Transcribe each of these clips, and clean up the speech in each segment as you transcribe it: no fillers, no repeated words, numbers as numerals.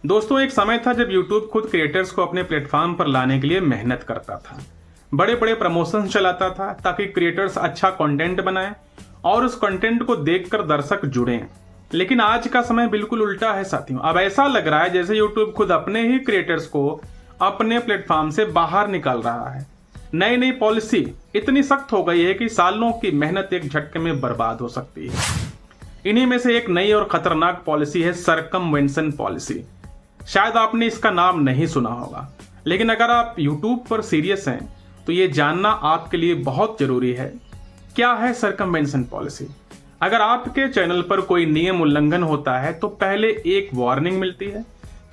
दोस्तों, एक समय था जब YouTube खुद क्रिएटर्स को अपने प्लेटफॉर्म पर लाने के लिए मेहनत करता था। बड़े बड़े प्रमोशन चलाता था ताकि क्रिएटर्स अच्छा कंटेंट बनाएं और उस कंटेंट को देखकर दर्शक जुड़ें। लेकिन आज का समय बिल्कुल उल्टा है साथियों। अब ऐसा लग रहा है जैसे YouTube खुद अपने ही क्रिएटर्स को अपने प्लेटफॉर्म से बाहर निकाल रहा है। नई नई पॉलिसी इतनी सख्त हो गई है कि सालों की मेहनत एक झटके में बर्बाद हो सकती है। इन्हीं में से एक नई और खतरनाक पॉलिसी है सरकमवेंशन पॉलिसी। शायद आपने इसका नाम नहीं सुना होगा, लेकिन अगर आप YouTube पर सीरियस हैं तो ये जानना आपके लिए बहुत जरूरी है। क्या है सरकमवेंशन पॉलिसी? अगर आपके चैनल पर कोई नियम उल्लंघन होता है तो पहले एक वार्निंग मिलती है,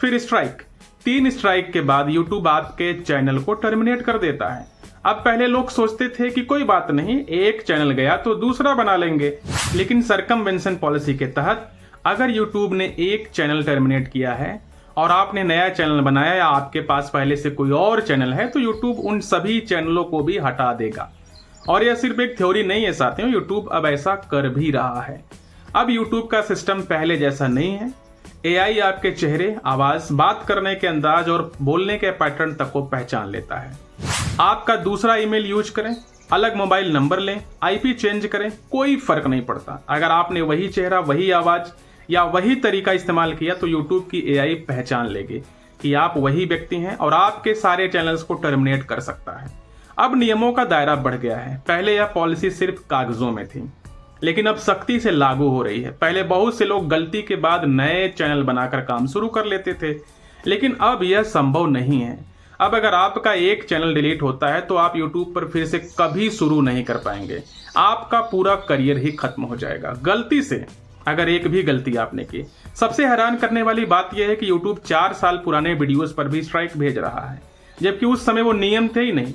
फिर स्ट्राइक। 3 स्ट्राइक के बाद YouTube आपके चैनल को टर्मिनेट कर देता है। अब पहले लोग सोचते थे कि कोई बात नहीं, एक चैनल गया तो दूसरा बना लेंगे, लेकिन सरकमवेंशन पॉलिसी के तहत अगर YouTube ने एक चैनल टर्मिनेट किया है और आपने नया चैनल बनाया या आपके पास पहले से कोई और चैनल है तो YouTube उन सभी चैनलों को भी हटा देगा। और यह सिर्फ एक थ्योरी नहीं है साथियों, YouTube अब ऐसा कर भी रहा है। अब YouTube का सिस्टम पहले जैसा नहीं है। AI आपके चेहरे, आवाज, बात करने के अंदाज और बोलने के पैटर्न तक को पहचान लेता है। आपका दूसरा ईमेल यूज करें, अलग मोबाइल नंबर लें, IP चेंज करें, कोई फर्क नहीं पड़ता। अगर आपने वही चेहरा, वही आवाज या वही तरीका इस्तेमाल किया तो YouTube की AI पहचान लेगी कि आप वही व्यक्ति हैं और आपके सारे चैनल्स को टर्मिनेट कर सकता है। अब नियमों का दायरा बढ़ गया है। पहले यह पॉलिसी सिर्फ कागजों में थी, लेकिन अब सख्ती से लागू हो रही है। पहले बहुत से लोग गलती के बाद नए चैनल बनाकर काम शुरू कर लेते थे, लेकिन अब यह संभव नहीं है। अब अगर आपका एक चैनल डिलीट होता है तो आप YouTube पर फिर से कभी शुरू नहीं कर पाएंगे। आपका पूरा करियर ही खत्म हो जाएगा गलती से, अगर एक भी गलती आपने की। सबसे हैरान करने वाली बात यह है कि YouTube 4 साल पुराने वीडियोस पर भी स्ट्राइक भेज रहा है, जबकि उस समय वो नियम थे ही नहीं।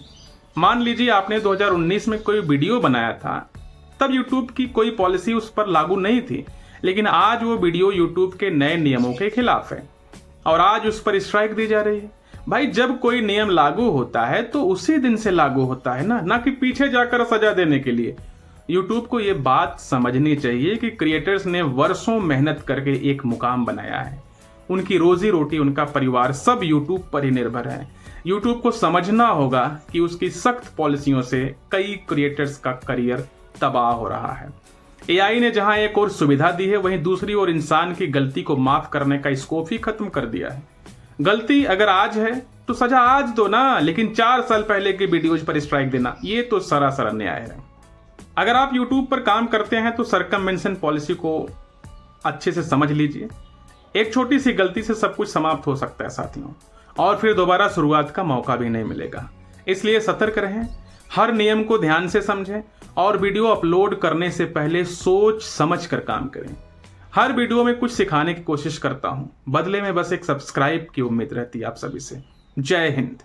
मान लीजिए आपने 2019 में कोई वीडियो बनाया था, तब YouTube की कोई पॉलिसी उस पर लागू नहीं थी, लेकिन आज वो वीडियो YouTube के नए नियमों के खिलाफ है और आज उस पर स्ट्राइक दी जा रही है। भाई, जब कोई नियम लागू होता है तो उसी दिन से लागू होता है ना कि पीछे जाकर सजा देने के लिए। YouTube को ये बात समझनी चाहिए कि क्रिएटर्स ने वर्षों मेहनत करके एक मुकाम बनाया है। उनकी रोजी रोटी, उनका परिवार सब YouTube पर ही निर्भर है। YouTube को समझना होगा कि उसकी सख्त पॉलिसियों से कई क्रिएटर्स का करियर तबाह हो रहा है। AI ने जहां एक और सुविधा दी है, वहीं दूसरी ओर इंसान की गलती को माफ करने का स्कोप ही खत्म कर दिया है। गलती अगर आज है तो सजा आज दो ना, लेकिन 4 साल पहले के वीडियोज पर स्ट्राइक देना, ये तो सरासर अन्याय है। अगर आप YouTube पर काम करते हैं तो सरकमवेंशन पॉलिसी को अच्छे से समझ लीजिए। एक छोटी सी गलती से सब कुछ समाप्त हो सकता है साथियों, और फिर दोबारा शुरुआत का मौका भी नहीं मिलेगा। इसलिए सतर्क रहें, हर नियम को ध्यान से समझें और वीडियो अपलोड करने से पहले सोच समझ कर काम करें। हर वीडियो में कुछ सिखाने की कोशिश करता हूं, बदले में बस एक सब्सक्राइब की उम्मीद रहती है आप सभी से। जय हिंद।